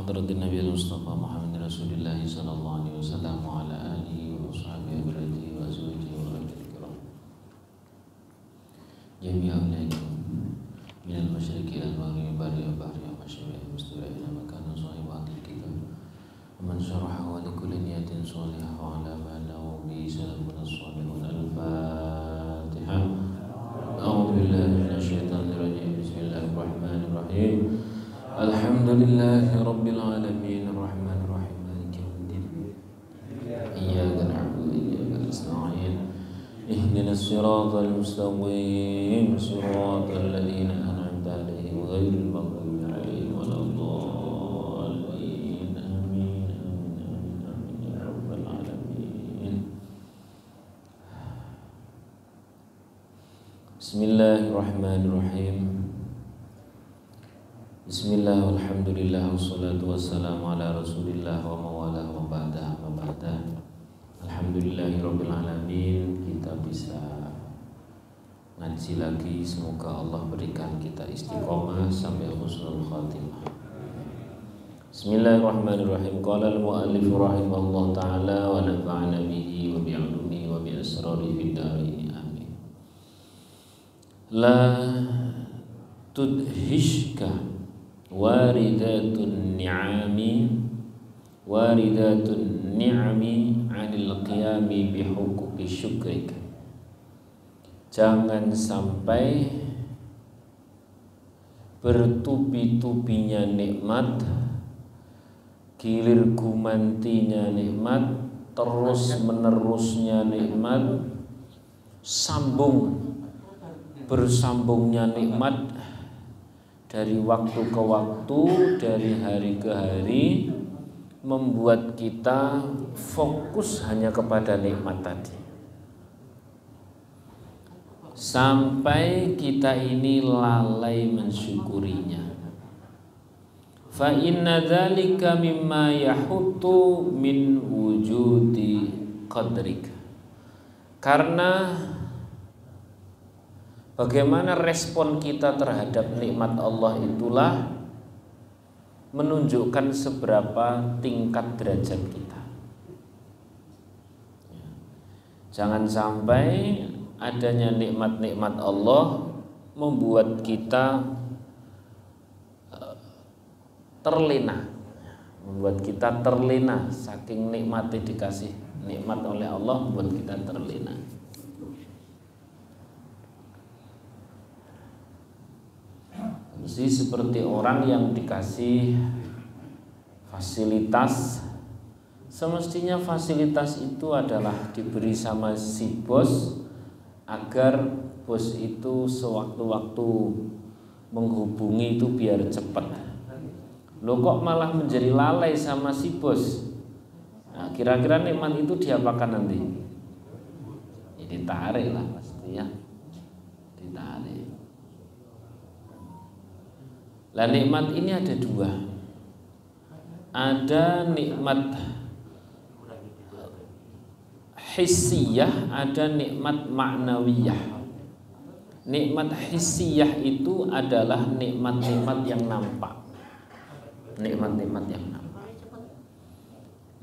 hadratin Nabi Mustafa Muhammad Rasulullah sallallahu alaihi wasallam wa ala alihi wa sahbihi wa alihi wa azwajihi wa rahmatil kiram. Jami'an alaikum min al-masyriqi ila al-maghribi bari wa bahri wa masyriqi mustaqbil ila makan sahibatil kitab. Man syaraha wa li kulli niyatin shalihah wa ala ma lahu bi salafun as-salihun al-Fatihah. A'udzu billahi minasyaitonir rajim. Bismillahirrahmanirrahim. Alhamdulillahi rabbil alamin arrahmanir rahim maliki yaumiddin. Iyyaka na'budu wa iyyaka nasta'in. Ihdinas siratal mustaqim siratal ladzina an'amta 'alaihim ghairil maghdubi 'alaihim waladdallin. Amin amin amin amin ya rabbal alamin. Bismillahirrahmanirrahim. Bismillah, alhamdulillah, wassalatu wassalamu ala rasulillah wa mawalah wa ba'dah wa ba'dah. Alhamdulillahi rabbil alamin. Kita bisa ngaji lagi. Semoga Allah berikan kita istiqomah sampai husnul khatimah. Bismillahirrahmanirrahim. Qala al-mu'allif rahimahullah ta'ala wa nafa'ana bihi wa bi'ulumihi wa bi'asrari fid dharain. Amin. La tudhishka waridatun ni'ami 'anil qiyami bihuquqi syukrika. Jangan sampai bertubi-tubinya nikmat, gilir gumantinya nikmat, terus menerusnya nikmat, bersambungnya nikmat dari waktu ke waktu, dari hari ke hari, membuat kita fokus hanya kepada nikmat tadi, sampai kita ini lalai mensyukurinya. Fa inna dzalika mimma yahuttu min wujudi qadrika. Karena bagaimana respon kita terhadap nikmat Allah itulah menunjukkan seberapa tingkat derajat kita. Jangan sampai adanya nikmat-nikmat Allah membuat kita terlena, saking nikmati dikasih nikmat oleh Allah membuat kita terlena. Mesti seperti orang yang dikasih fasilitas, semestinya fasilitas itu adalah diberi sama si bos agar bos itu sewaktu-waktu menghubungi itu biar cepat. Lo kok malah menjadi lalai sama si bos? Nah, kira-kira nikmat itu diapakan nanti? Ya, ditarik lah pasti ya, ditarik. Lah nikmat ini ada dua. Ada nikmat hissiyah, ada nikmat ma'nawiyah. Nikmat hissiyah itu adalah nikmat-nikmat yang nampak. Nikmat-nikmat yang nampak.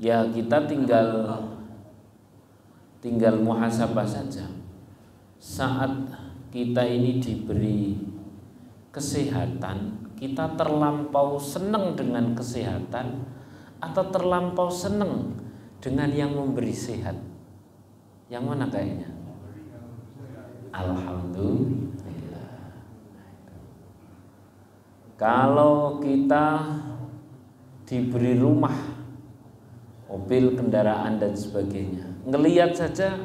Ya kita tinggal muhasabah saja. Saat kita ini diberi kesehatan, kita terlampau senang dengan kesehatan atau terlampau senang dengan yang memberi sehat? Yang mana kayaknya? Alhamdulillah. Kalau kita diberi rumah, mobil, kendaraan dan sebagainya, ngelihat saja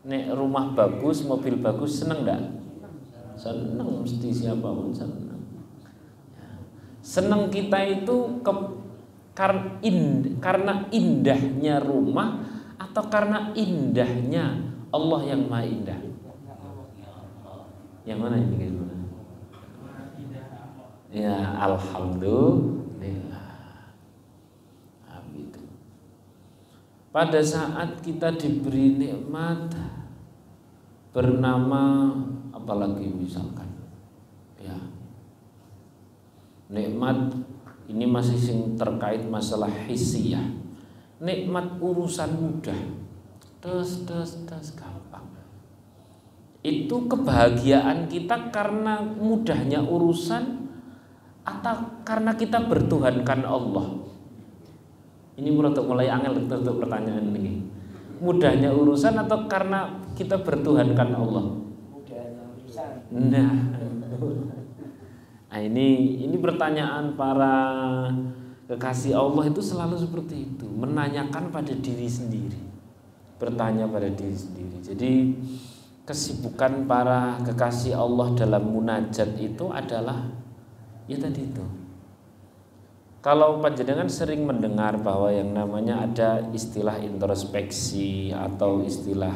nek rumah bagus, mobil bagus, senang enggak? Senang, mesti siapapun senang. Senang kita itu karena indahnya rumah atau karena indahnya Allah yang Maha Indah? Yang mana ini gimana? Ya alhamdulillah. Pada saat kita diberi nikmat bernama apalagi misalkan ya nikmat Ini masih terkait masalah hisiyah. Nikmat urusan mudah, des gampang. Itu kebahagiaan kita karena mudahnya urusan atau karena kita bertuhankan Allah. Ini mulai angel untuk pertanyaan ini. Mudahnya urusan atau karena kita bertuhankan Allah? Mudahnya urusan. Nah, ini pertanyaan para kekasih Allah itu selalu seperti itu, menanyakan pada diri sendiri, bertanya pada diri sendiri. Jadi kesibukan para kekasih Allah dalam munajat itu adalah ya tadi itu. Kalau panjenengan sering mendengar bahwa yang namanya ada istilah introspeksi atau istilah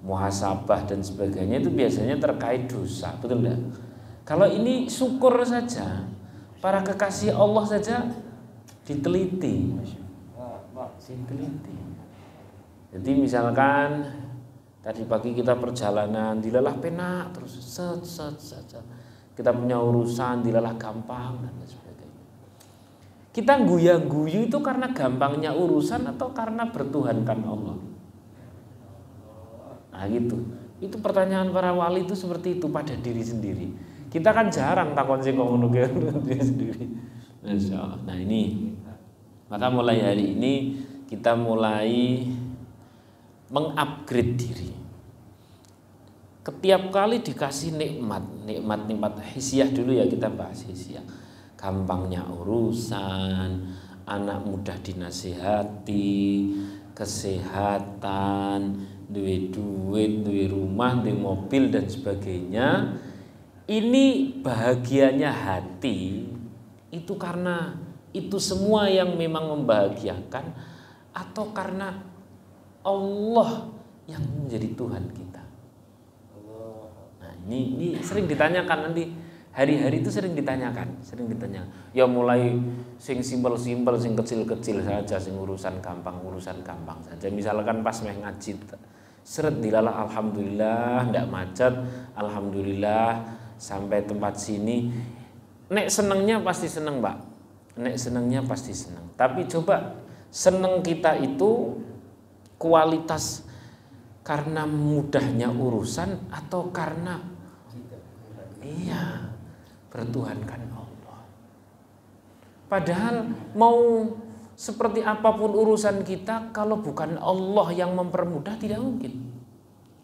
muhasabah dan sebagainya, itu biasanya terkait dosa, betul enggak? Kalau ini syukur saja, para kekasih Allah saja diteliti. Jadi misalkan tadi pagi kita perjalanan dilalah penak terus set saja. Kita punya urusan dilalah gampang dan sebagainya. Kita guya-guyu itu karena gampangnya urusan atau karena bertuhankan Allah? Nah gitu. Itu pertanyaan para wali itu seperti itu pada diri sendiri. Kita kan jarang takon sing ngono diri sendiri. Masyaallah. Nah ini, maka mulai hari ini kita mulai mengupgrade diri. Setiap kali dikasih nikmat hisiyah dulu ya, kita bahas hisiyah. Gampangnya urusan, anak mudah dinasihati, kesehatan, duit, duit rumah, duit mobil dan sebagainya. Ini bahagianya hati itu karena itu semua yang memang membahagiakan atau karena Allah yang menjadi Tuhan kita. Nah, ini sering ditanyakan nanti. Hari-hari itu sering ditanyakan. Ya mulai sing simpel-simpel, sing kecil-kecil saja, sing urusan gampang saja. Misalkan pas meh ngaji, seret dilalah alhamdulillah, ndak macet, alhamdulillah sampai tempat sini. Nek senengnya pasti seneng, Pak. Nek senengnya pasti seneng. Tapi coba seneng kita itu kualitas karena mudahnya urusan atau karena bertuhankan Allah. Padahal mau seperti apapun urusan kita, kalau bukan Allah yang mempermudah tidak mungkin.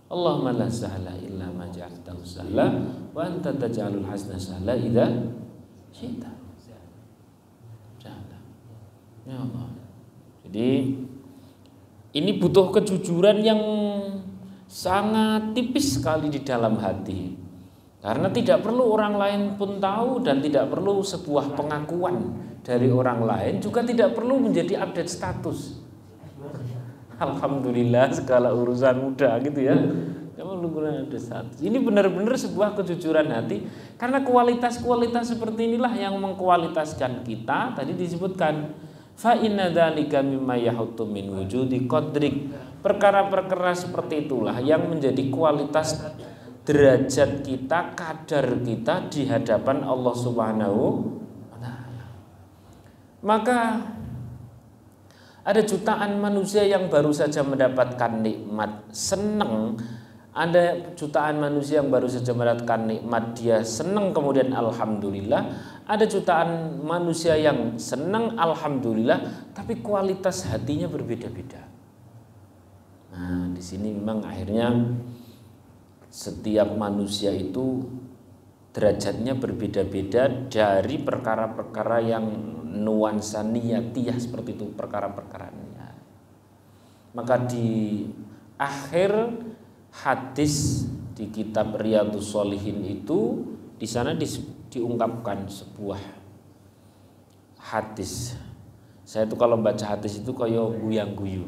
Allahumma la sahla illa ma ja'altahu sahla wa anta taj'alul hazna sahla idza syi'ta. Ya Allah. Jadi ini butuh kejujuran yang sangat tipis sekali di dalam hati. Karena tidak perlu orang lain pun tahu dan tidak perlu sebuah pengakuan dari orang lain, juga tidak perlu menjadi update status. Alhamdulillah segala urusan mudah gitu ya. Kamu lupa update status. Ini benar-benar sebuah kejujuran hati, karena kualitas-kualitas seperti inilah yang mengkualitaskan kita. Tadi disebutkan fa inna dzalika mimma yahuttu min wujudi qadrik. Perkara-perkara seperti itulah yang menjadi kualitas derajat kita, kadar kita di hadapan Allah Subhanahu wa taala. Maka ada jutaan manusia yang baru saja mendapatkan nikmat senang, ada jutaan manusia yang baru saja mendapatkan nikmat dia senang kemudian alhamdulillah, ada jutaan manusia yang senang alhamdulillah tapi kualitas hatinya berbeda-beda. Nah, di sini memang akhirnya setiap manusia itu derajatnya berbeda-beda dari perkara-perkara yang nuansa niyatiyah seperti itu, perkara-perkara niat. Maka di akhir hadis di kitab Riyadhus Shalihin itu di sana diungkapkan sebuah hadis. Saya tuh kalau baca hadis itu kayak guyang-guyu.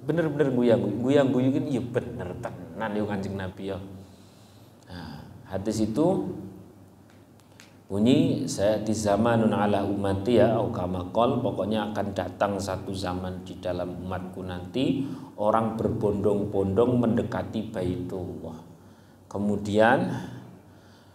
Bener-bener guyang-guyu kan iya bener tenan yo Kanjeng Nabi ya. Nah, hadis itu bunyi saya di zamanun ala ummati ya au kama qol, pokoknya akan datang satu zaman di dalam umatku nanti orang berbondong-bondong mendekati Baitullah. Kemudian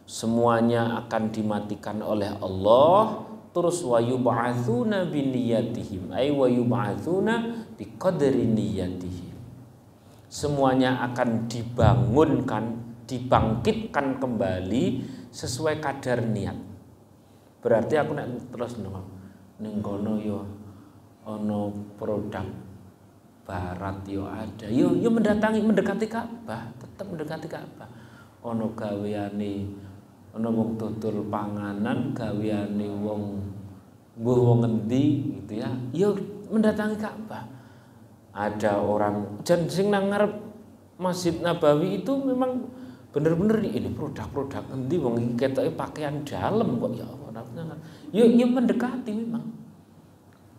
semuanya akan dimatikan oleh Allah, Terus wa yub'atsuna binniyatihim ay wa yub'atsuna biqadri niyyatihim. Semuanya akan dibangunkan, dibangkitkan kembali sesuai kadar niat. Berarti aku nek terus ning kono yo ana produk barat yo ada. Yo mendekati Ka'bah, tetap mendekati Ka'bah. Ana gaweane ana wong dodol panganan, gaweane wong mbuh wong endi gitu ya. Yo mendatangi Ka'bah. Ada orang jan sing nang ngarep Masjid Nabawi itu memang bener-bener ini produk-produk endi wong iki ketoke pakaian dalam kok ya Allah. Yo mendekati memang.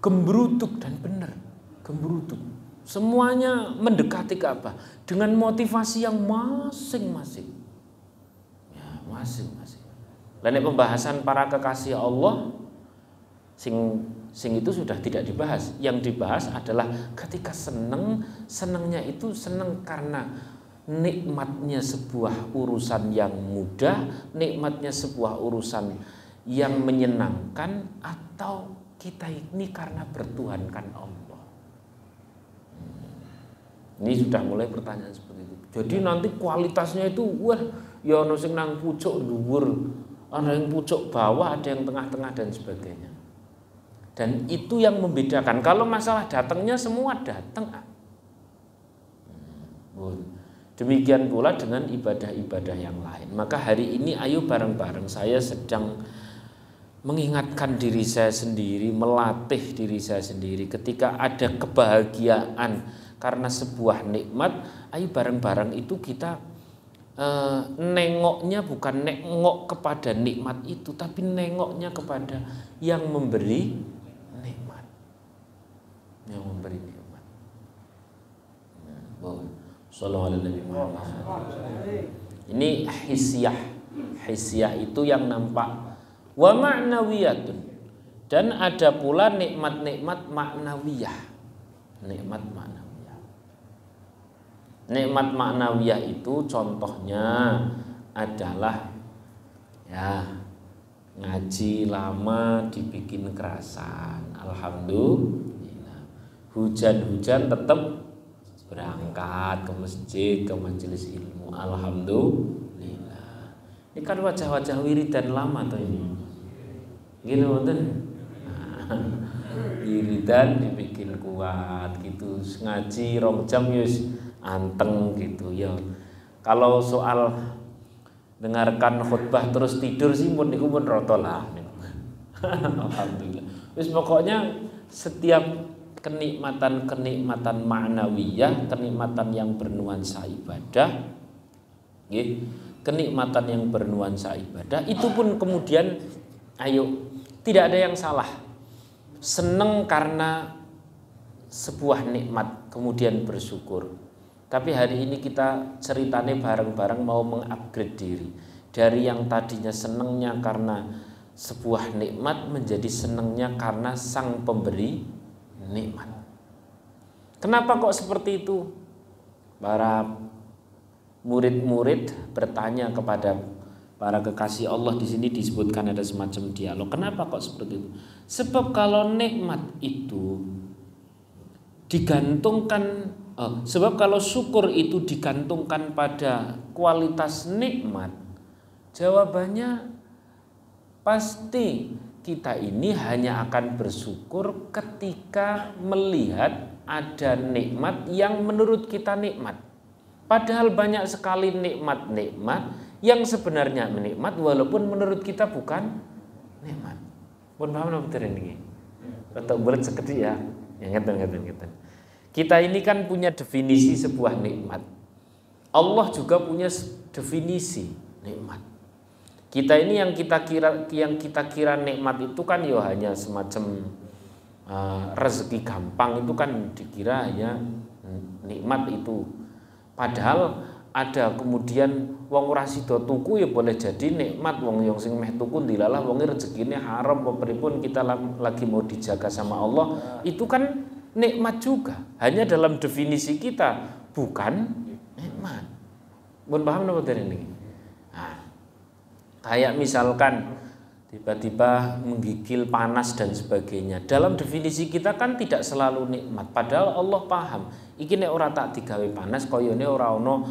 Gembruduk dan benar. Gembruduk. Semuanya mendekati Ka'bah dengan motivasi yang masing-masing. Ya, masing-masing. Lain pembahasan para kekasih Allah sing itu sudah tidak dibahas. Yang dibahas adalah ketika senengnya itu seneng karena nikmatnya sebuah urusan yang mudah, nikmatnya sebuah urusan yang menyenangkan, atau kita ini karena bertuhankan Allah. Ini sudah mulai pertanyaan seperti itu. Jadi nanti kualitasnya itu wah, ya ono sing nang pucuk dhuwur, ada yang pucuk bawah, ada yang tengah-tengah dan sebagainya. Dan itu yang membedakan. Kalau masalah datangnya semua datang. Demikian pula dengan ibadah-ibadah yang lain. Maka hari ini ayo bareng-bareng saya sedang mengingatkan diri saya sendiri, melatih diri saya sendiri. Ketika ada kebahagiaan karena sebuah nikmat, ayo bareng-bareng itu kita nengoknya bukan nengok kepada nikmat itu, tapi nengoknya kepada yang memberi nikmat. Yang memberi nikmat. Sallallahu alaihi wasallam. Ini hisyah itu yang nampak. Wa ma'nawiyatun, dan ada pula nikmat-nikmat ma'nawiyah. Nikmat ma'nawiyah. Nikmat ma'nawiyah itu contohnya adalah ya ngaji lama dibikin kerasan, alhamdulillah. Hujan-hujan tetap berangkat ke masjid, ke majelis ilmu, alhamdulillah. Ini kan wajah-wajah wiridan lama tuh ini. Gini wonten. Wiridan dibikin kuat gitu, ngaji 2 jam yus anteng gitu ya. Kalau soal dengarkan khutbah terus tidur sih pun niku pun rata lah. Alhamdulillah. Wis pokoknya setiap kenikmatan ma'nawiyah, kenikmatan yang bernuansa ibadah, nggih, kenikmatan yang bernuansa ibadah itu pun kemudian ayo tidak ada yang salah. Seneng karena sebuah nikmat kemudian bersyukur. Tapi hari ini kita ceritanya bareng-bareng mau mengupgrade diri dari yang tadinya senengnya karena sebuah nikmat menjadi senengnya karena sang pemberi nikmat. Kenapa kok seperti itu? Para murid-murid bertanya kepada para kekasih Allah, di sini disebutkan ada semacam dialog. Kenapa kok seperti itu? Sebab kalau nikmat itu digantungkan, sebab kalau syukur itu digantungkan pada kualitas nikmat, jawabannya pasti kita ini hanya akan bersyukur ketika melihat ada nikmat yang menurut kita nikmat. Padahal banyak sekali nikmat-nikmat yang sebenarnya nikmat walaupun menurut kita bukan nikmat. Pun paham betul ini? Untuk bulat sekedip ya. Ngeten. Kita ini kan punya definisi sebuah nikmat. Allah juga punya definisi nikmat. Kita ini yang kita kira nikmat itu kan ya hanya semacam rezeki gampang, itu kan dikira hanya nikmat itu. Padahal ada kemudian wong ora sida tuku ya boleh jadi nikmat, wong yang sing meh tuku dilalah wong rezekine haram apa pripun kita lagi mau dijaga sama Allah, itu kan nikmat juga. Hanya dalam definisi kita bukan nikmat. Mun paham napa dari ini? Nah, kayak misalkan tiba-tiba menggigil, panas dan sebagainya. Dalam definisi kita kan tidak selalu nikmat, padahal Allah paham iki nek ora tak digawe panas koyone ora ono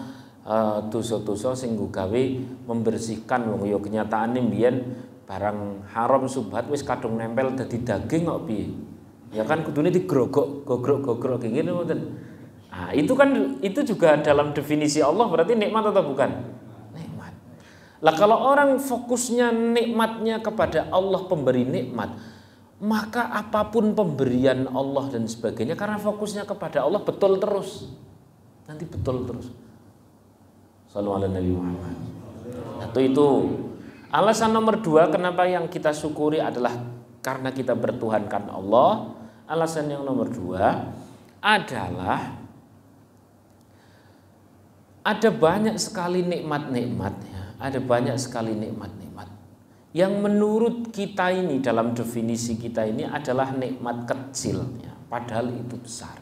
dosa-dosa sing gawe membersihkan. Wong ya kenyataane mbiyen barang haram subhat wis kadung nempel dadi daging kok piye. Ya kan kudune digrogok, gogrok kayak gini ngoten. Nah, itu juga dalam definisi Allah berarti nikmat atau bukan? Nikmat. Lah kalau orang fokusnya nikmatnya kepada Allah pemberi nikmat, maka apapun pemberian Allah dan sebagainya karena fokusnya kepada Allah betul terus. Nanti betul terus. Sallallahu alaihi Nabi Muhammad. Itu alasan nomor 2 kenapa yang kita syukuri adalah karena kita bertuhankan Allah. Alasan yang nomor 2 adalah ada banyak sekali nikmat-nikmat ya. Ada banyak sekali nikmat-nikmat yang menurut kita ini dalam definisi kita ini adalah nikmat kecil ya, padahal itu besar.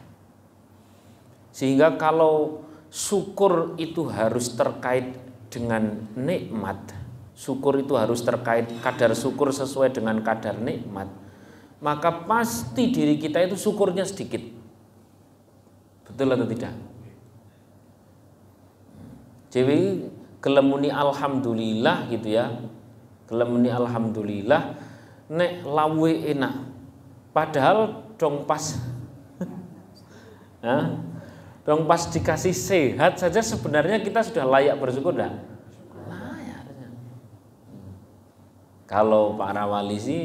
Sehingga kalau syukur itu harus terkait dengan nikmat, syukur itu harus terkait kadar syukur sesuai dengan kadar nikmat, maka pasti diri kita itu syukurnya sedikit. Betul atau tidak? Jadi gelemuni alhamdulillah gitu ya. Gelemuni alhamdulillah nek lawe enak. Padahal dong pas dong pas dikasih sehat saja sebenarnya kita sudah layak bersyukur enggak? Layak. Kalau para wali sih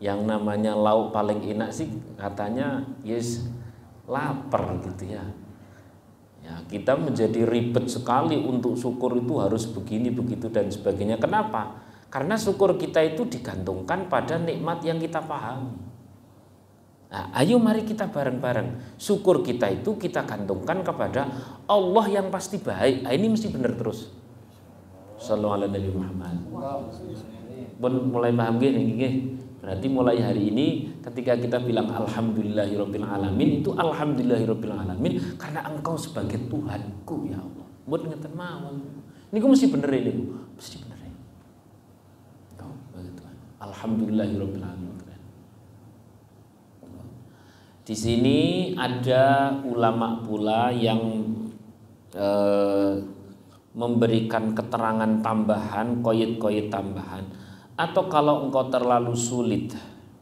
yang namanya lauk paling enak sih katanya yes lapar gitu ya. Ya, kita menjadi ribet sekali untuk syukur itu harus begini begitu dan sebagainya. Kenapa? Karena syukur kita itu digantungkan pada nikmat yang kita pahami. Nah, ayo mari kita bareng-bareng. Syukur kita itu kita gantungkan kepada Allah yang pasti baik. Nah, ini mesti benar terus. Sallallahu alaihi Nabi Muhammad. Pun mulai paham nggih. Berarti mulai hari ini ketika kita bilang alhamdulillahirabbil alamin itu alhamdulillahirabbil alamin karena engkau sebagai Tuhanku ya Allah. Mbut ngeten mawon. Niku mesti bener ini, mesti bener. Engkau sebagai Tuhan. Alhamdulillahirabbil alamin. Di sini ada ulama pula yang memberikan keterangan tambahan, koyit-koyit tambahan. Atau kalau engkau terlalu sulit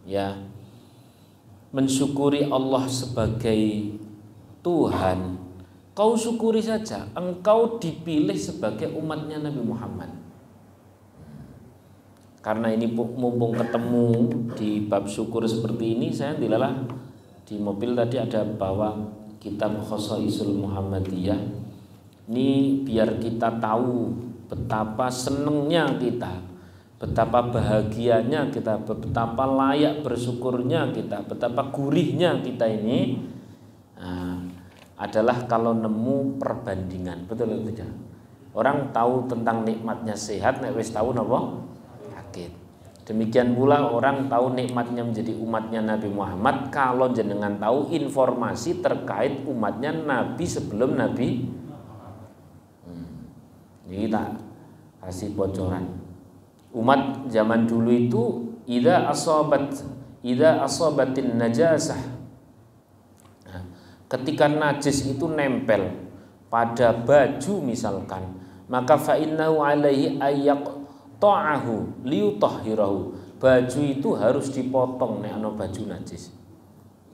ya mensyukuri Allah sebagai Tuhan, kau syukuri saja engkau dipilih sebagai umatnya Nabi Muhammad. Karena ini mumpung ketemu di bab syukur seperti ini, saya dilalah di mobil tadi ada bawa kitab Khosaisul Muhammadiyah. Ini biar kita tahu betapa senengnya kita, betapa bahagianya kita, betapa layak bersyukurnya kita, betapa gurihnya kita ini adalah kalau nemu perbandingan. Betul atau tidak? Orang tahu tentang nikmatnya sehat, nek wis tahu napa? Sakit. Demikian pula orang tahu nikmatnya menjadi umatnya Nabi Muhammad kalau jenengan tahu informasi terkait umatnya Nabi sebelum Nabi. Ini tak kasih bocoran. Umat zaman dulu itu idza asabatin najasah. Nah, ketika najis itu nempel pada baju misalkan, maka fa innahu alaihi ayyaqta'ahu liyutahhirahu. Baju itu harus dipotong nek ana baju najis.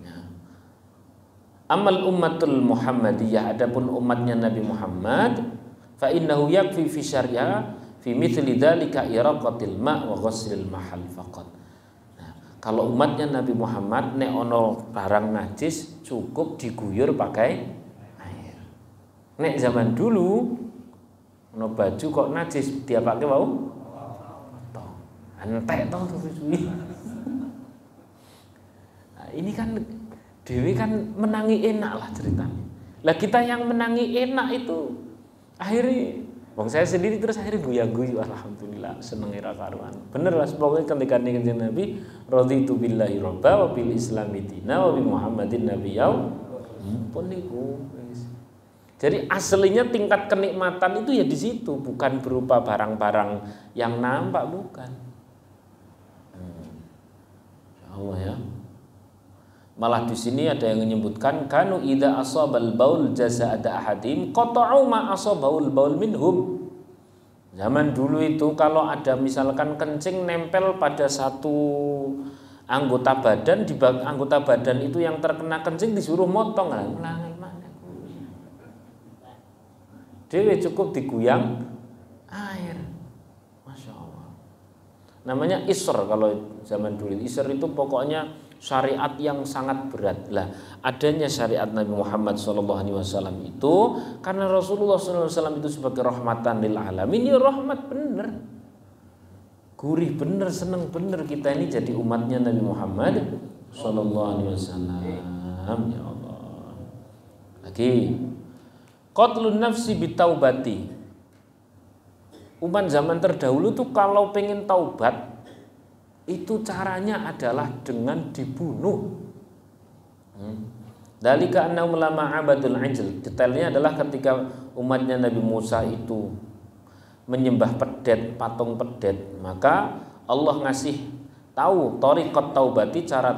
Ya. Amal ummatul Muhammadiyah, adapun umatnya Nabi Muhammad, fa innahu yakfi fi syariah fi mithli dzalika iraqatil ma' wa ghuslil mahal faqat. Nah, kalau umatnya Nabi Muhammad nek ono barang najis cukup diguyur pakai air. Nek zaman dulu ono baju kok najis dia pakai wau toh. Entek toh suwi. Nah, ini kan dewe kan menangi enak lah ceritanya. Lah kita yang menangi enak itu akhirnya wong saya sendiri terus akhirnya guyu-guyu, alhamdulillah seneng ira karuan. Bener lah pokoknya ketika kanjeng Nabi raditu billahi robba wa bil islami dina wa bi Muhammadin nabiyya. Pun niku. Jadi aslinya tingkat kenikmatan itu ya di situ, bukan berupa barang-barang yang nampak, bukan. Malah di sini ada yang menyebutkan kanu idza asabal baul jaza'ada ahadim qata'u ma asabul baul minhum. Zaman dulu itu kalau ada misalkan kencing nempel pada satu anggota badan, di anggota badan itu yang terkena kencing disuruh motong lah. Dewe cukup diguyang air. Masya Allah. Namanya isr kalau zaman dulu. Isr itu pokoknya syariat yang sangat berat. Lah, adanya syariat Nabi Muhammad SAW itu karena Rasulullah SAW itu sebagai rahmatan lil alamin, ya rahmat bener, gurih bener, seneng bener kita ini jadi umatnya Nabi Muhammad SAW. Ya Allah. Lagi, qatlun nafsi bitaubati. Umat zaman terdahulu tuh kalau pengen taubat itu caranya adalah dengan dibunuh. Dalika annahum lama abadul ajl. Detailnya adalah ketika umatnya Nabi Musa itu menyembah pedet, patung pedet, maka Allah ngasih tahu thariqat taubati, cara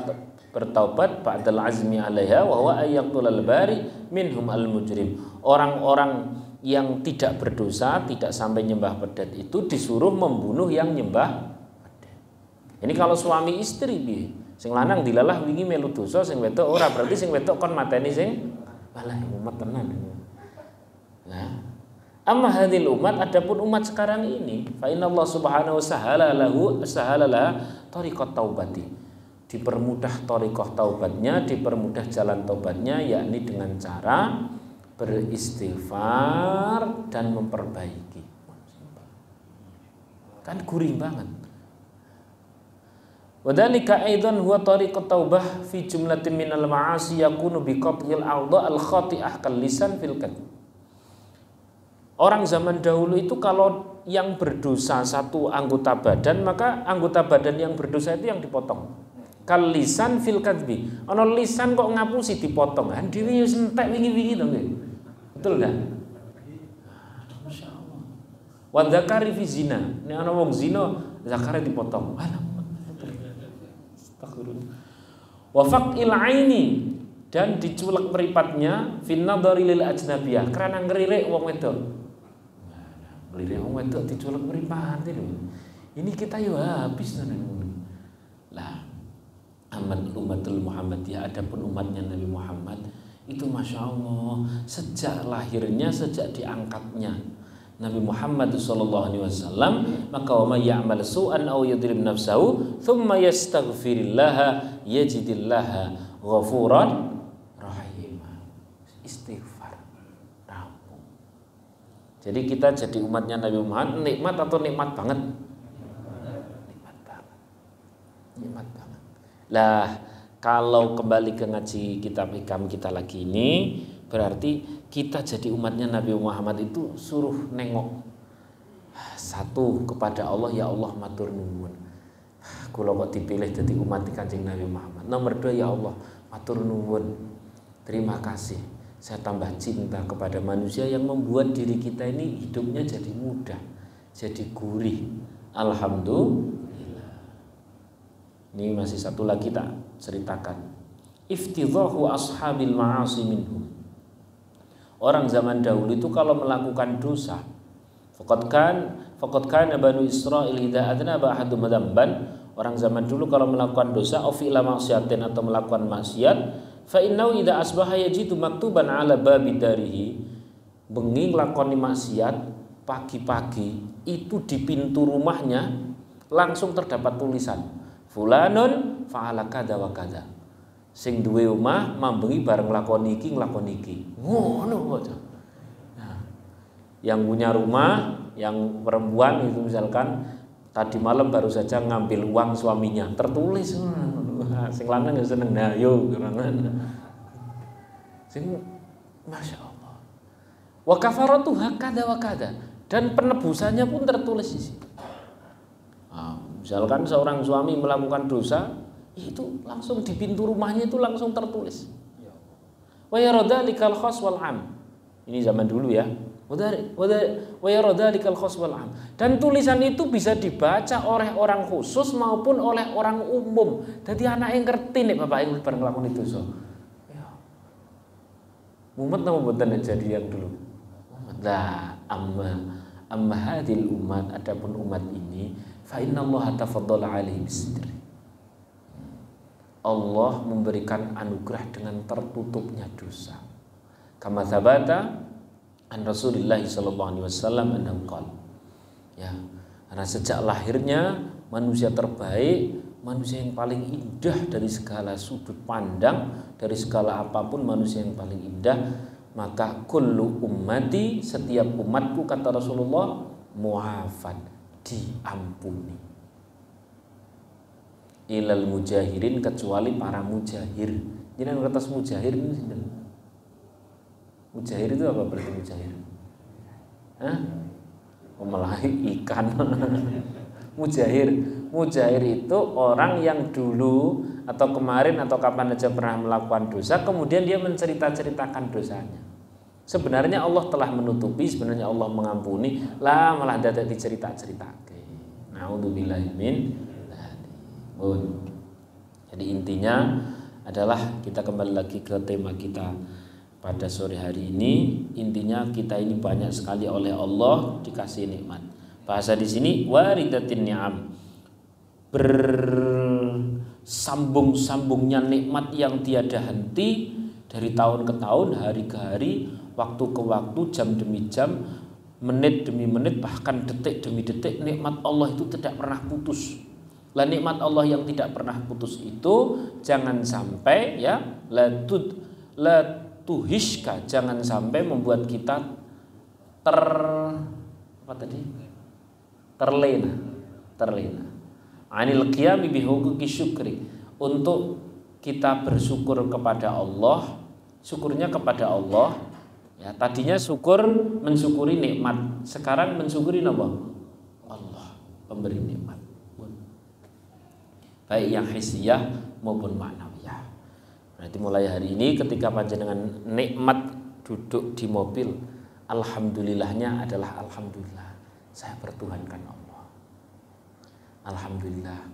bertaubat ba'dal azmi 'alaiha wa huwa ayyaqtulal bari minhum al mujrim. Orang-orang yang tidak berdosa, tidak sampai nyembah pedet itu disuruh membunuh yang nyembah. Ini kalau suami istri piye? Sing lanang dilalah wingi melu dosa, sing wedok ora, berarti sing wedok kon mateni sing walah umat tenan. Nah, amma hadhil umat, adapun umat sekarang ini, fa innallaha subhanahu sahala tariqat taubati. Dipermudah tariqah taubatnya, dipermudah jalan taubatnya, yakni dengan cara beristighfar dan memperbaiki. Kan gurih banget. Wadhalika aidan huwa tariqat taubah fi jumlatin minal ma'asi yakunu bi qat'il a'dha' al khati'ah kal lisan fil kadhib. Orang zaman dahulu itu kalau yang berdosa satu anggota badan, maka anggota badan yang berdosa itu yang dipotong. Kal lisan fil kadhib. Ana lisan kok ngapusi dipotong. Han dhewe yo entek wingi-wingi to nggih. Betul enggak? Masyaallah. Wa dzakari fi zina. Nek ana wong zina, zakare dipotong. Wa faqil aini, dan diculek meripatnya fin nadhari lil ajnabiyah, karena ngelirik wong wedok. Ngelirik wong wedok diculek meripat itu. Ini kita yo habis tenan. Lah, aman umatul Muhammadiyah, adapun umatnya Nabi Muhammad itu Masya Allah, sejak lahirnya, sejak diangkatnya Nabi Muhammad SAW, maka wa may ya'mal su'an aw yadrim nafsahu thumma yastaghfirillaha yajidillaha ghafuran rahim. Istighfar, rampung. Jadi kita jadi umatnya Nabi Muhammad, nikmat atau nikmat banget? Nikmat banget. Nikmat banget. Lah, kalau kembali ke ngaji kitab hikam kita lagi ini, berarti kita jadi umatnya Nabi Muhammad itu suruh nengok satu kepada Allah, ya Allah matur nuwun. Kula kok dipilih jadi umat Kanjeng Nabi Muhammad. Nomor 2, ya Allah matur nuwun. Terima kasih. Saya tambah cinta kepada manusia yang membuat diri kita ini hidupnya jadi mudah, jadi gurih. Alhamdulillah. Ini masih satu lagi tak ceritakan. Iftidhahu ashabil ma'asi minhum. Orang zaman dahulu itu kalau melakukan dosa, faqad kana banu Israil idza adnaba ahadum dzamban. Orang zaman dulu kalau melakukan dosa, au fi'la maksiatin, atau melakukan maksiat, fa innahu idza asbaha yajidu maktuban ala babi darihi. Bengi nglakoni maksiat, pagi-pagi itu di pintu rumahnya langsung terdapat tulisan fulanun fa'ala kadza wa kadza. Sing duwe omah mambengi bareng nglakoni iki. Ngono aja. Nah, yang punya rumah, yang perempuan itu misalkan tadi malam baru saja ngambil uang suaminya, tertulis. Sing lanang ya seneng, nah yo gerangan. Sing Masya Allah. Wa kafaratu hakada wa kada, dan penebusannya pun tertulis di situ. Nah, misalkan seorang suami melakukan dosa, itu langsung di pintu rumahnya itu langsung tertulis. Wa yaradzalikal khas wal am. Ini zaman dulu ya. Wa yara dzalikal khass wal 'am. Dan tulisan itu bisa dibaca oleh orang khusus maupun oleh orang umum. Dadi anake ngerti nek bapak yang bareng nglakoni dosa. Ya. Mumet napa mboten jadi yang dulu? Lah amma hadil umat, adapun umat ini fa innallaha tafaddala alaihi bisidri. Allah memberikan anugerah dengan tertutupnya dosa. Kama sabata an Rasulillah sallallahu alaihi wasallam annahu qala. Ya, karena sejak lahirnya manusia terbaik, manusia yang paling indah dari segala sudut pandang, dari segala apapun manusia yang paling indah, maka kullu ummati, setiap umatku kata Rasulullah, mu'afan, diampuni. Ilal mujahirin, kecuali para mujahir. Jadi yang atas mujahir ini sinten? Mujahir itu apa berarti mujahir? Hah? Malah ikan. Mujahir itu orang yang dulu atau kemarin atau kapan aja pernah melakukan dosa, kemudian dia menceritakan dosanya. Sebenarnya Allah telah menutupi, sebenarnya Allah mengampuni, lah malah dadak diceritakan. Naudzubillahi min. Jadi intinya adalah kita kembali lagi ke tema kita pada sore hari ini. Intinya kita ini banyak sekali oleh Allah dikasih nikmat. Bahasa di sini waridatin ni'am, bersambung-sambungnya nikmat yang tiada henti dari tahun ke tahun, hari ke hari, waktu ke waktu, jam demi jam, menit demi menit, bahkan detik demi detik. Nikmat Allah itu tidak pernah putus. Lah nikmat Allah yang tidak pernah putus itu jangan sampai ya la tuhishka, jangan sampai membuat kita terlena anil qiyami bihuquqi syukri, untuk kita bersyukur kepada Allah, syukurnya kepada Allah ya. Tadinya mensyukuri nikmat, sekarang mensyukuri apa? Allah pemberi nikmat, baik yang hissiyah maupun ma'nawiyah. Berarti mulai hari ini ketika panjenengan nikmat duduk di mobil, alhamdulillahnya adalah alhamdulillah saya bertuhankan Allah. Alhamdulillah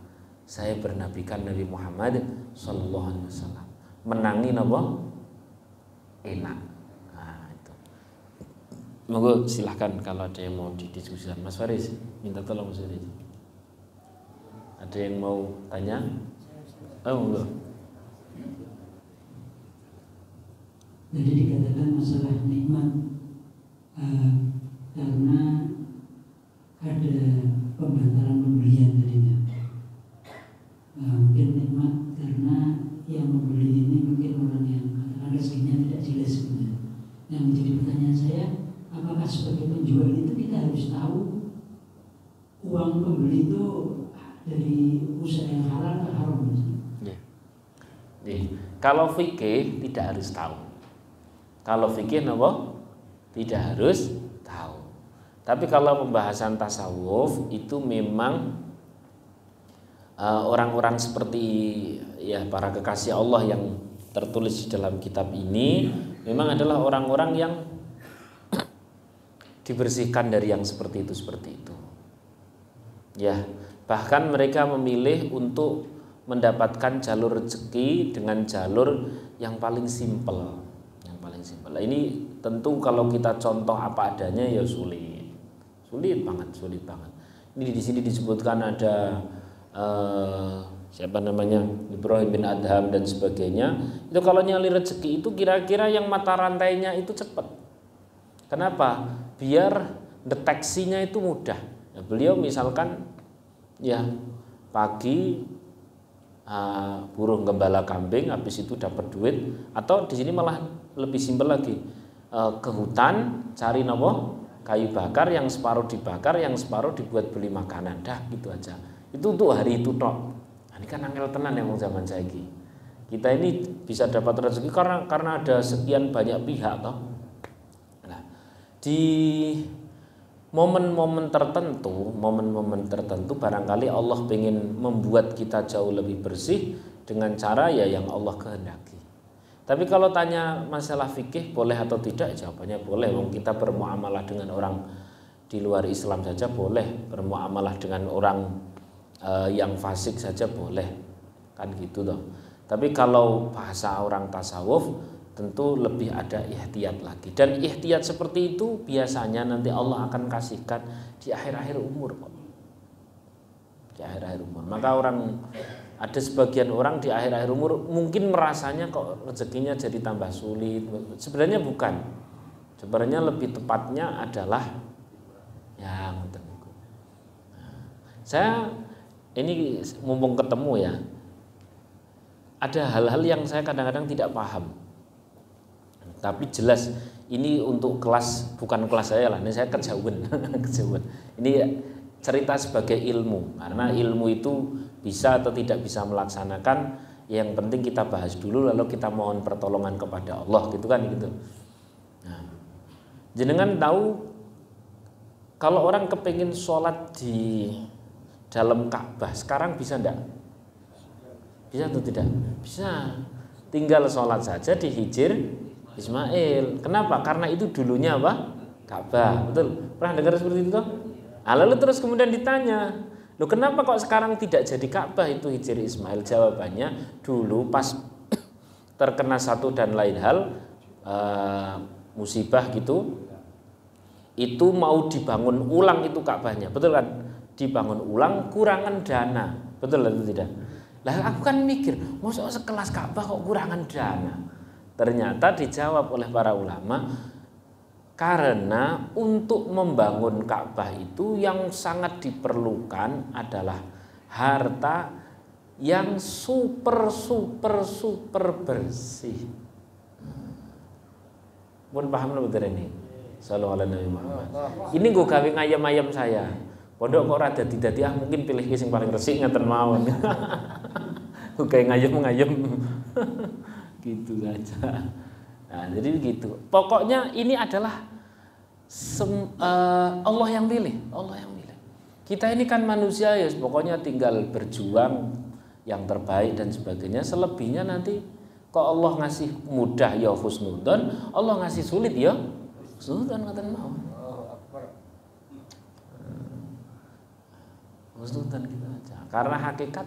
saya bernabikan Nabi Muhammad sallallahu alaihi wasallam. Menangi apa? Enak. Nah, itu. Monggo silahkan kalau ada yang mau didiskusikan. Mas Faris, minta tolong Mas Faris. Ada yang mau tanya? Oh, enggak. Jadi dikatakan masalah nikmat karena ada pembatalan pembelian tadinya. Mungkin nikmat karena yang membeli ini mungkin orang yang rezekinya tidak jelas sebenarnya. Yang menjadi pertanyaan saya, apakah sebagai penjual itu kita harus tahu uang pembeli itu dari usaha yang halal atau haram? Kalau fikih tidak harus tahu. Kalau fikih apa? Tidak harus tahu. Tapi kalau pembahasan tasawuf itu memang orang-orang seperti ya para kekasih Allah yang tertulis di dalam kitab ini memang adalah orang-orang yang dibersihkan dari yang seperti itu. Ya, bahkan mereka memilih untuk mendapatkan jalur rezeki dengan jalur yang paling simpel. Nah, ini tentu kalau kita contoh apa adanya ya sulit banget. Ini di sini disebutkan ada siapa namanya, Ibrahim bin Adham dan sebagainya. Itu kalau nyali rezeki itu kira-kira yang mata rantainya itu cepat. Kenapa? Biar deteksinya itu mudah. Ya, beliau misalkan ya pagi buruh gembala kambing, habis itu dapat duit, atau di sini malah lebih simpel lagi, ke hutan cari kayu bakar, yang separuh dibakar, yang separuh dibuat beli makanan, dah gitu aja. Itu untuk hari itu tok. Nah, ini kan angel tenan yang zaman saiki. Kita ini bisa dapat rezeki karena ada sekian banyak pihak toh. Nah, di momen-momen tertentu barangkali Allah ingin membuat kita jauh lebih bersih dengan cara ya yang Allah kehendaki. Tapi kalau tanya masalah fikih boleh atau tidak, jawabannya boleh. Wong kita bermuamalah dengan orang di luar Islam saja boleh, bermuamalah dengan orang yang fasik saja boleh, kan gitu toh. Tapi kalau bahasa orang tasawuf tentu lebih ada ihtiyat lagi. Dan ihtiyat seperti itu biasanya nanti Allah akan kasihkan di akhir-akhir umur kok. Di akhir-akhir umur. Maka ada sebagian orang di akhir-akhir umur mungkin merasanya kok rezekinya jadi tambah sulit. Sebenarnya bukan. Sebenarnya lebih tepatnya adalah yang saya ini mumpung ketemu ya, ada hal-hal yang saya kadang-kadang tidak paham. Tapi jelas ini untuk kelas, bukan kelas saya lah, ini saya kejauhan. Ini cerita sebagai ilmu, karena ilmu itu bisa atau tidak bisa melaksanakan, yang penting kita bahas dulu lalu kita mohon pertolongan kepada Allah, gitu kan gitu. Nah, jenengan tahu kalau orang kepingin sholat di dalam Ka'bah sekarang bisa enggak? Bisa atau tidak? Bisa. Tinggal sholat saja di Hijr Ismail. Kenapa? Karena itu dulunya apa? Ka'bah. Betul? Pernah dengar seperti itu? Nah, lalu terus kemudian ditanya, loh kenapa kok sekarang tidak jadi Ka'bah itu Hijr Ismail? Jawabannya dulu pas terkena satu dan lain hal musibah gitu, itu mau dibangun ulang itu Ka'bahnya, betul kan? Dibangun ulang kurangan dana, betul atau tidak? Lah aku kan mikir, masa sekelas Ka'bah kok kurangan dana? Ternyata dijawab oleh para ulama, karena untuk membangun Ka'bah itu yang sangat diperlukan adalah harta yang super bersih. Mohon paham betul ini. Sallallahu alaihi Nabi Muhammad. Ini gue gawe ngayam-ayam saya. Pondok kok rada didadi mungkin pilih sing paling resik ngeten mawon. Gue kayak ngayam-ngayam. Gitu saja. Nah, jadi begitu. Pokoknya ini adalah Allah yang pilih, Allah yang pilih. Kita ini kan manusia ya, pokoknya tinggal berjuang yang terbaik dan sebagainya. Selebihnya nanti kok Allah ngasih mudah ya husnudzon, Allah ngasih sulit ya husnudzon ngaten mawon. Husnudzon kita aja. Karena hakikat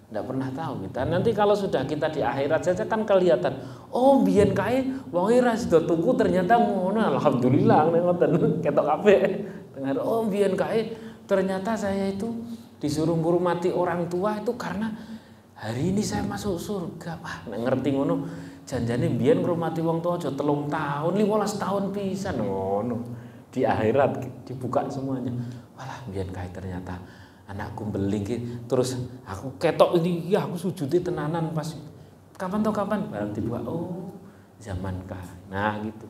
tidak pernah tahu kita. Nanti kalau sudah kita di akhirat saja kan kelihatan. Oh, biyen kae wong ora sida tuku ternyata ngono. Alhamdulillah ngoten. Ketok kabeh. Dengar oh biyen kae ternyata saya itu disuruh ngurmati orang tua itu karena hari ini saya masuk surga. Wah, nek ngerti ngono janjane biyen ngurmati wong tua aja 3 tahun, 15 tahun pisan ngono. Di akhirat dibuka semuanya. Walah, biyen kae ternyata anakku beling terus aku ketok ini ya aku sujudi tenanan pas kapan barang dibuka oh zaman kah. Nah gitu.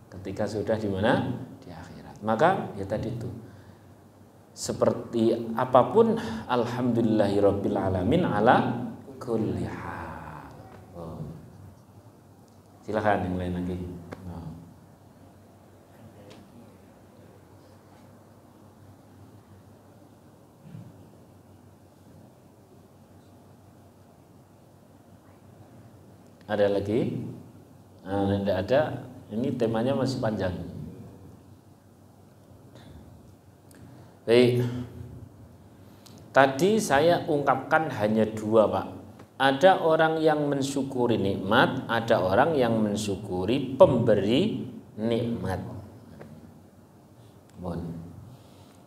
Ketika sudah di mana? Di akhirat. Maka ya tadi itu. Seperti apapun alhamdulillahirabbil alamin ala kulli hal. Oh. Silakan yang lain lagi. Ada lagi? Nah, tidak ada. Ini temanya masih panjang. Baik. Tadi saya ungkapkan hanya 2, Pak. Ada orang yang mensyukuri nikmat, ada orang yang mensyukuri pemberi nikmat.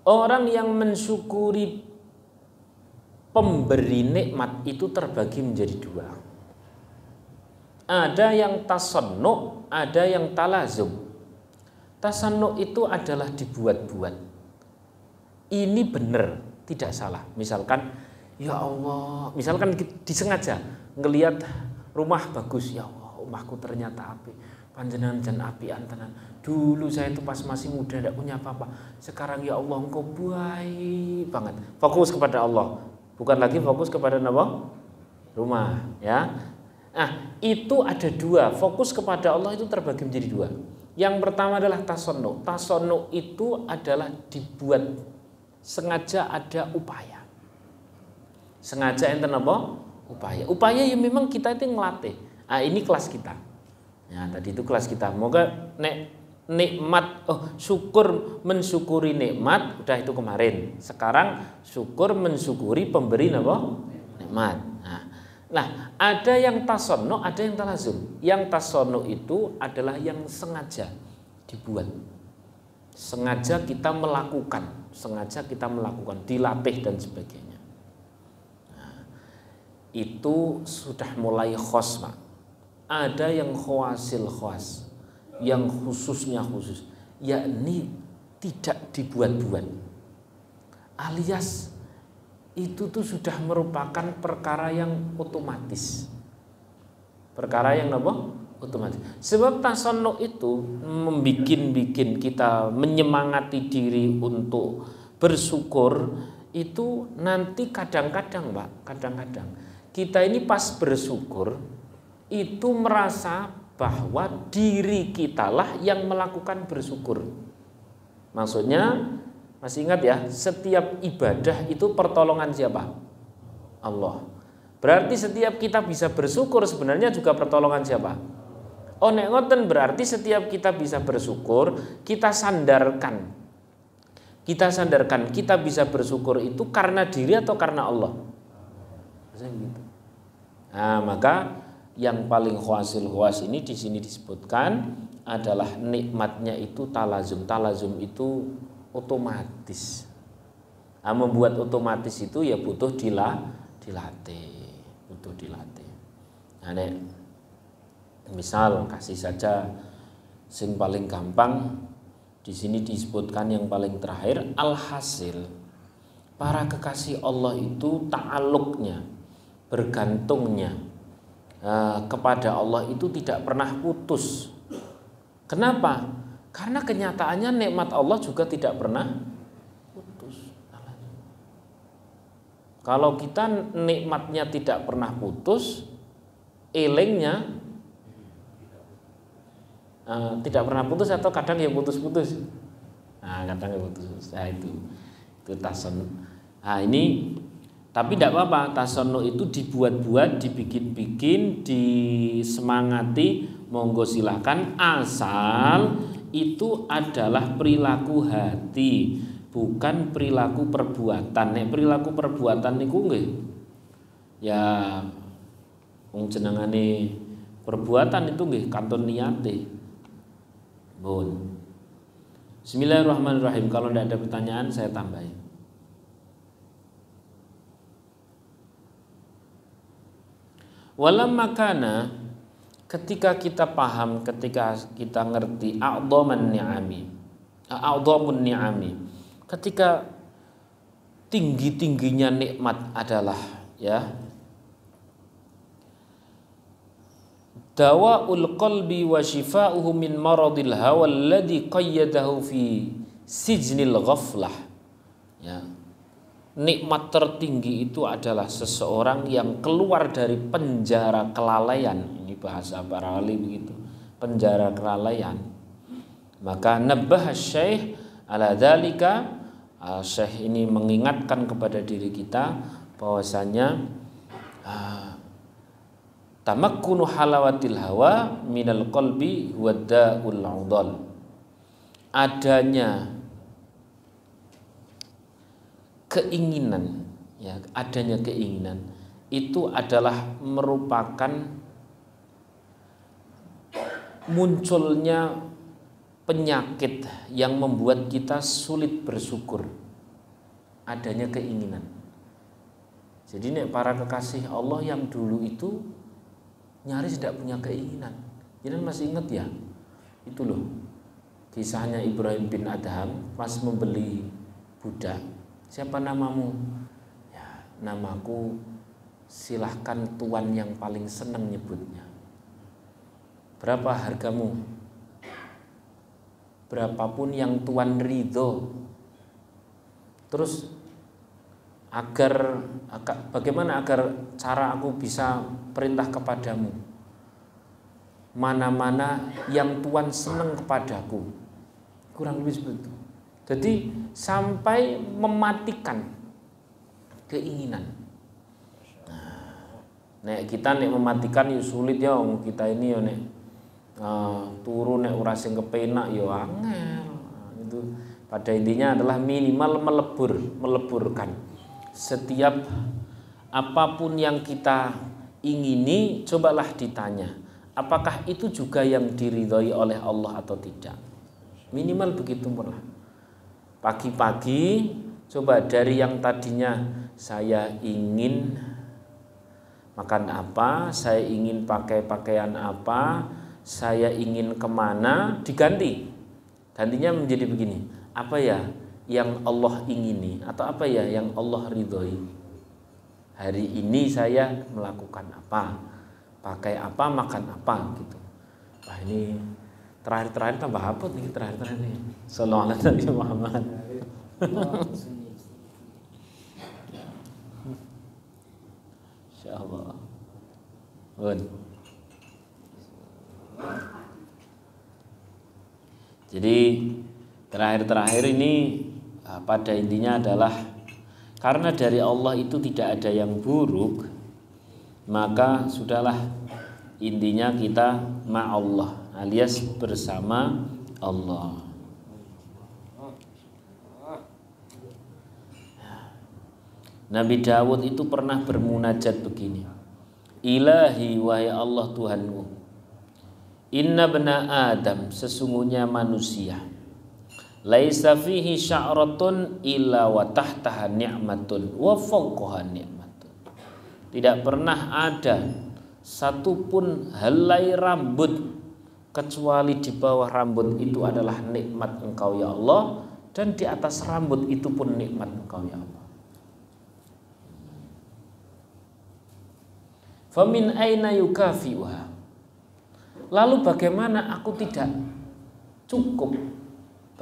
Orang yang mensyukuri pemberi nikmat itu terbagi menjadi 2. Ada yang tasannu, ada yang talazum. Tasannu itu adalah dibuat-buat. Ini benar, tidak salah. Misalkan, ya Allah, misalkan disengaja ngelihat rumah bagus, ya Allah, rumahku ternyata api. Panjenengan jan apian tenan. Dulu saya itu pas masih muda tidak punya apa-apa. Sekarang ya Allah, engkau baik banget. Fokus kepada Allah, bukan lagi fokus kepada apa? Rumah, ya. Nah, itu ada 2. Fokus kepada Allah itu terbagi menjadi 2. Yang pertama adalah tasannu. Tasannu itu adalah dibuat sengaja ada upaya. Sengaja enten apa? Upaya. Upaya yang memang kita itu ngelatih. Ini kelas kita. Ya, tadi itu kelas kita. Moga nikmat, syukur mensyukuri nikmat udah itu kemarin. Sekarang syukur mensyukuri pemberi apa? Nikmat. Nah, ada yang tasonno, ada yang talazum. Yang tasonno itu adalah yang sengaja dibuat. Sengaja kita melakukan, dilatih dan sebagainya. Nah, itu sudah mulai khos, Pak. Ada yang khawasil khas, yang khususnya khusus, yakni tidak dibuat-buat. Alias itu tuh sudah merupakan perkara yang otomatis. Perkara yang apa? Otomatis. Sebab tasannuk itu membikin kita menyemangati diri untuk bersyukur itu nanti kadang-kadang, Pak, kadang-kadang kita ini pas bersyukur itu merasa bahwa diri kitalah yang melakukan bersyukur. Maksudnya masih ingat ya, setiap ibadah itu pertolongan siapa? Allah. Berarti setiap kita bisa bersyukur sebenarnya juga pertolongan siapa? Nek ngoten berarti setiap kita bisa bersyukur, kita sandarkan kita bisa bersyukur itu karena diri atau karena Allah? Gitu. Nah, maka yang paling khawas ini di sini disebutkan adalah nikmatnya itu talazum. Talazum itu otomatis. Nah, membuat otomatis itu ya butuh dilatih. Nah, misal kasih saja sing paling gampang di sini disebutkan yang paling terakhir, alhasil para kekasih Allah itu ta'alluqnya, bergantungnya kepada Allah itu tidak pernah putus. Kenapa? Karena kenyataannya nikmat Allah juga tidak pernah putus. Kalau kita nikmatnya tidak pernah putus, elengnya tidak pernah putus atau kadang ya putus-putus. Nah, kadang ya putus. Nah, itu tason. Nah, ini tapi tidak apa-apa, tasono itu dibuat-buat, dibikin-bikin, disemangati, monggo silahkan, asal itu adalah perilaku hati, bukan perilaku perbuatan. Nek perilaku perbuatan niku nggih ya wong jenengane perbuatan itu nggih kantun niate. Bon. Bismillahirrahmanirrahim. Kalau tidak ada pertanyaan saya tambahin. Walamma kana, ketika kita paham, ketika kita ngerti a'dhamun ni'ami, ketika tinggi-tingginya nikmat adalah ya dawaul qalbi wa shifa'uhu min maradil hawa alladhi qayyadahu fi sijnil ghaflah. Ya. Nikmat tertinggi itu adalah seseorang yang keluar dari penjara kelalaian. Ini bahasa para wali begitu, penjara kelalaian. Maka nabbah Syekh ala dzalika, Syekh ini mengingatkan kepada diri kita bahwasanya tamakkunu halawatil hawa minal qalbi wadda'ul 'udhal. Adanya keinginan, ya, adanya keinginan itu adalah merupakan munculnya penyakit yang membuat kita sulit bersyukur. Adanya keinginan. Jadi nek para kekasih Allah yang dulu itu nyaris tidak punya keinginan. Jadi masih ingat ya? Itu loh kisahnya Ibrahim bin Adham pas membeli budak. Siapa namamu? Ya, namaku, silahkan tuan yang paling senang nyebutnya. Berapa hargamu? Berapapun yang tuan ridho. Terus bagaimana agar cara aku bisa perintah kepadamu? Mana-mana yang tuan senang kepadaku. Kurang lebih seperti itu. Jadi sampai mematikan keinginan. Nah, Nek kita nek mematikan ya sulit ya, kita ini ya nek turu nek ora sing kepenak ya angel. Itu pada intinya adalah minimal meleburkan. Setiap apapun yang kita ingini, cobalah ditanya, apakah itu juga yang diridhoi oleh Allah atau tidak. Minimal begitu pun lah. Pagi-pagi coba dari yang tadinya saya ingin makan apa, saya ingin pakai pakaian apa, saya ingin kemana, diganti. Gantinya menjadi begini, apa ya yang Allah ingini atau apa ya yang Allah ridhoi. Hari ini saya melakukan apa, pakai apa, makan apa gitu. Wah ini terakhir tambah apa nih terakhir nih? Sallallahu alaihi Nabi Muhammad. Insyaallah. Jadi terakhir ini pada intinya adalah karena dari Allah itu tidak ada yang buruk, maka sudahlah intinya kita ma'allah alias bersama Allah. Nabi Dawud itu pernah bermunajat begini, Ilahi wahai Allah Tuhanku, inna bena Adam, sesungguhnya manusia, laisa fihi sya'ratun illa wa tahtaha ni'matun wa fawqaha ni'matun. Tidak pernah ada satupun helai rambut kecuali di bawah rambut itu adalah nikmat Engkau ya Allah, dan di atas rambut itu pun nikmat Engkau ya Allah. Famin aina yukafi'uha. Lalu bagaimana aku tidak cukup?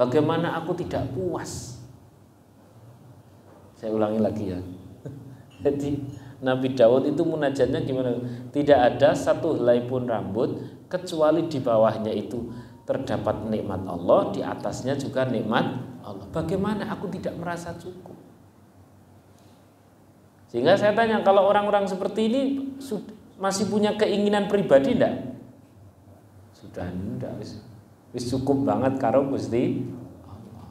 Bagaimana aku tidak puas? Saya ulangi lagi ya. Jadi Nabi Daud itu munajatnya gimana? Tidak ada satu helai pun rambut kecuali di bawahnya itu terdapat nikmat Allah, di atasnya juga nikmat Allah. Bagaimana aku tidak merasa cukup? Sehingga saya tanya, kalau orang-orang seperti ini masih punya keinginan pribadi enggak? Sudah enggak, wis cukup banget karo Gusti Allah.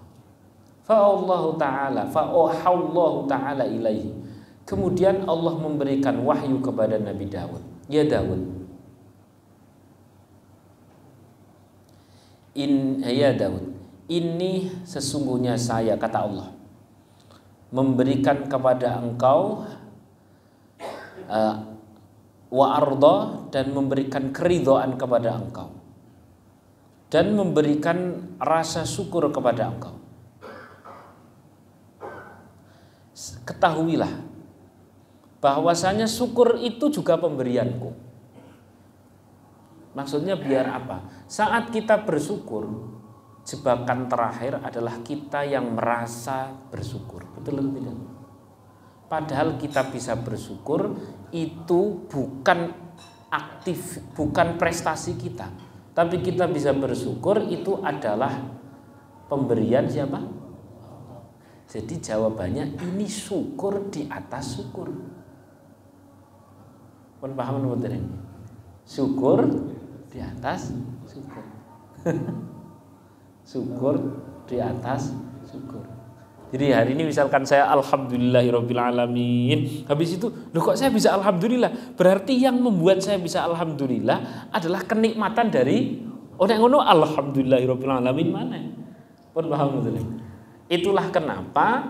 Fa'allahu ta'ala, fa'auhallahu ta'ala ilaihi. Kemudian Allah memberikan wahyu kepada Nabi Daud. Ya Daud, ya Daud, ini sesungguhnya saya, kata Allah, memberikan kepada engkau wa arda, dan memberikan keridhaan kepada engkau, dan memberikan rasa syukur kepada engkau. Ketahuilah bahwasanya syukur itu juga pemberianku. Maksudnya biar apa? Saat kita bersyukur, jebakan terakhir adalah kita yang merasa bersyukur. Betul atau tidak? Padahal kita bisa bersyukur itu bukan bukan prestasi kita, tapi kita bisa bersyukur itu adalah pemberian siapa? Jadi jawabannya ini syukur di atas syukur. Pun paham betul ini? Syukur di atas syukur. Syukur di atas syukur. Jadi hari ini misalkan saya alhamdulillahirabbil alamin, habis itu loh kok saya bisa alhamdulillah? Berarti yang membuat saya bisa alhamdulillah adalah kenikmatan dari orang ngono alhamdulillahirabbil alamin mana? Pun paham betul. Itulah kenapa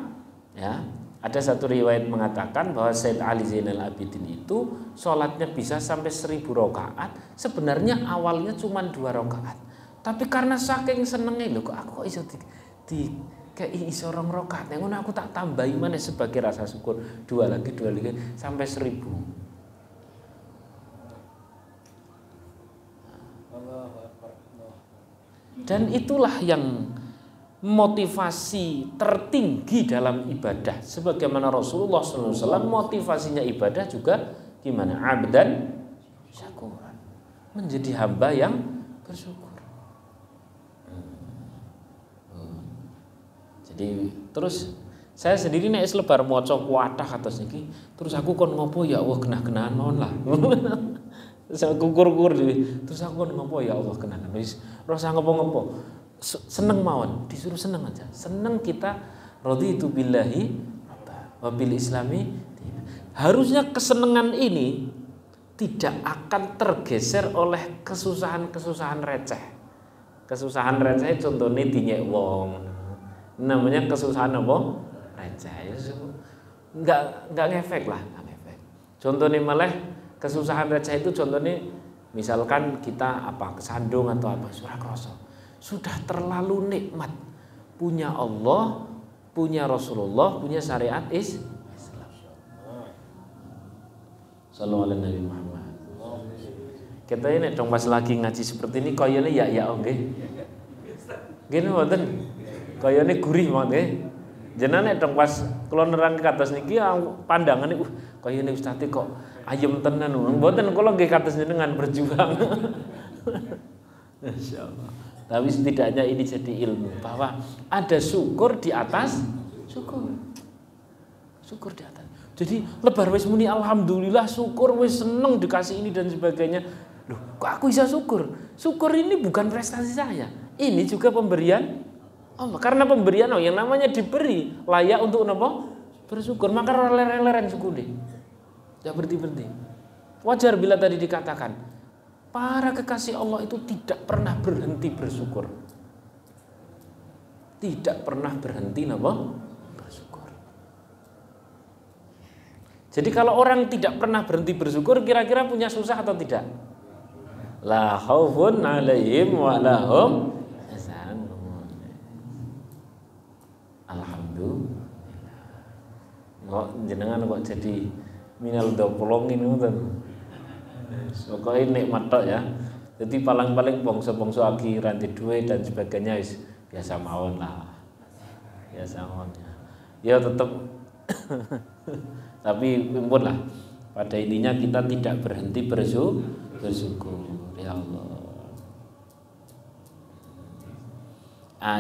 ya, ada satu riwayat mengatakan bahwa Said Ali Zainal Abidin itu sholatnya bisa sampai 1000 rakaat. Sebenarnya awalnya cuma 2 rakaat, tapi karena saking senengnya loh kok aku iso di kayak iso 2 rakaat, ngono aku tak tambahi mana sebagai rasa syukur 2 lagi sampai 1000. Dan itulah yang motivasi tertinggi dalam ibadah, sebagaimana Rasulullah SAW motivasinya ibadah juga gimana? Abdan syakuran, menjadi hamba yang bersyukur. Jadi terus Saya sendiri nek selebar maca kuatah kados niki, terus aku kon ngopo ya Allah genah-genahan mawon lah. Saya kukur-kukur dhewe. Terus aku kon ngopo ya Allah genah-genahan. Wis rasa ngopo-ngopo. Seneng mawon, disuruh seneng aja. Seneng kita raditu billahi wa bil islami. Harusnya kesenangan ini tidak akan tergeser oleh kesusahan-kesusahan receh. Kesusahan receh contohnya dinyek wong. Namanya kesusahan apa? Receh. Enggak ngefek lah, enggak ngefek. Contohnya malah kesusahan receh itu contohnya misalkan kita kesandung atau surah kroso. Sudah terlalu nikmat punya Allah, punya Rasulullah, punya syariat Islam. Sallallahu alaihi Nabi Muhammad. Kita ini dong pas lagi ngaji seperti ini kayaknya ya nggih. Gini mboten. Kayaknya gurih banget nggih. Jenengan dong pas kula nerang ke atas niki pandangane kayaknya Ustaz kok ayem tenan. Mboten kula nggih kados jenengan berjuang. Masyaallah. Tapi setidaknya ini jadi ilmu bahwa ada syukur di atas syukur. Syukur di atas. Jadi lebar wis muni alhamdulillah syukur wis seneng dikasih ini dan sebagainya. Loh, kok aku bisa syukur? Syukur ini bukan prestasi saya. Ini juga pemberian Allah. Karena pemberian Allah yang namanya diberi layak untuk apa? Bersyukur. Maka leren-leren syukur deh. Tidak berhenti-berhenti. Wajar bila tadi dikatakan para kekasih Allah itu tidak pernah berhenti bersyukur. Tidak pernah berhenti apa? Bersyukur. Jadi kalau orang tidak pernah berhenti bersyukur, kira-kira punya susah atau tidak? La khaufun 'alaihim wa lahum yahzanun. Alhamdulillah. Kok jenengan kok jadi minal dopolongin ngoten. Pokoknya nikmat tok ya. Jadi paling-paling bangsa-bangsa akhiran di duit dan sebagainya biasa mawon lah. Biasa mawon. Ya tetap tapi impun lah. Pada intinya kita tidak berhenti bersyukur. Ya Allah.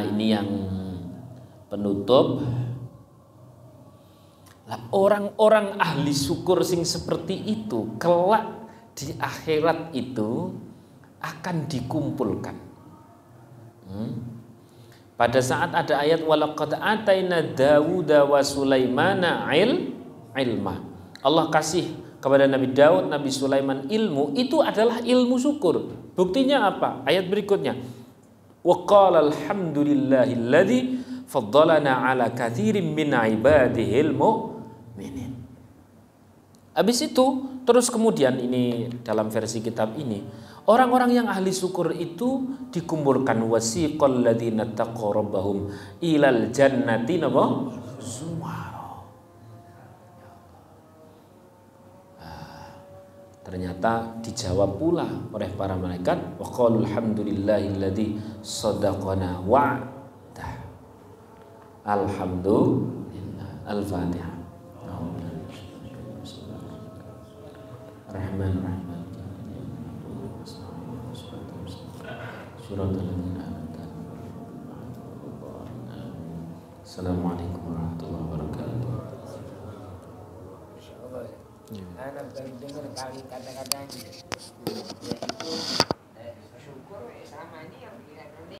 Ini yang penutup. Orang-orang ahli syukur sing seperti itu kelak di akhirat itu akan dikumpulkan. Pada saat ada ayat walaqad ataina Dawuda wa Sulaimana ilma. Allah kasih kepada Nabi Daud, Nabi Sulaiman ilmu, itu adalah ilmu syukur. Buktinya apa? Ayat berikutnya. Wa qala alhamdulillahilladzi faddalana ala katsirin min ibadihil mu'minin. Habis itu terus kemudian ini dalam versi kitab ini orang-orang yang ahli syukur itu dikumpulkan wasiqal ladzina taqaw rabbahum ilal jannati zumara. Ternyata dijawab pula oleh para malaikat wa qala alhamdulillahilladzi sadaqana wa'dah. Alhamdulillah. Al-Fatihah. Rahman Rahim. Assalamualaikum warahmatullahi wabarakatuh. Anak baru dengar kali kata-katanya, yaitu syukur sama ini yang